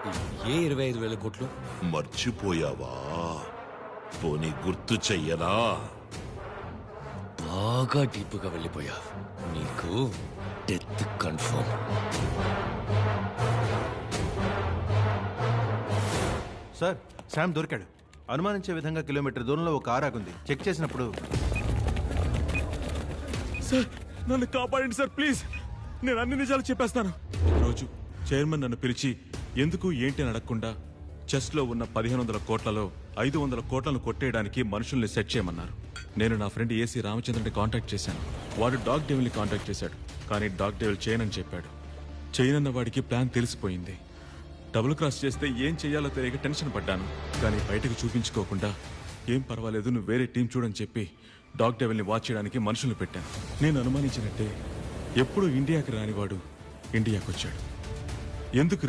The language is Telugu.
ఏ 25,000 కోట్లు? మర్చిపోయావా? పోనీ గుర్తు చెయ్యనా? బాగా డీప్గా వెళ్ళిపోయా. నీకు డెత్ కన్ఫర్మ్. సార్, శామ్ దొరికాడు. అనుమానించే విధంగా కిలోమీటర్ దూరంలో ఒక కారు ఆగుంది. చెక్ చేసినప్పుడు సార్ నన్ను కాపాడండి సార్, ప్లీజ్. నేను అన్ని నిజాలు చెప్పేస్తాను. ఒకరోజు చైర్మన్ నన్ను పిలిచి ఎందుకు ఏంటి అని అడగకుండా చెస్ట్లో ఉన్న 1500 కోట్లలో 500 కోట్లను కొట్టేయడానికి మనుషుల్ని సెట్ చేయమన్నారు. నేను నా ఫ్రెండ్ ఏసీ రామచంద్రుని కాంటాక్ట్ చేశాను. వాడు డాగ్ డెవిల్ని కాంటాక్ట్ చేశాడు. కానీ డాగ్ డెవిల్ చైన్ అని చెప్పాడు. చైన్ అన్న వాడికి ప్లాన్ తెలిసిపోయింది. డబుల్ క్రాస్ చేస్తే ఏం చెయ్యాలో తెలియక టెన్షన్ పడ్డాను. కానీ బయటకు చూపించుకోకుండా ఏం పర్వాలేదు, నువ్వు వేరే టీం చూడని చెప్పి డాగ్ డెవిల్ని వాచ్ చేయడానికి మనుషులను పెట్టాను. నేను అనుమానించినట్టే ఎప్పుడూ ఇండియాకి రానివాడు ఇండియాకి వచ్చాడు. ఎందుకు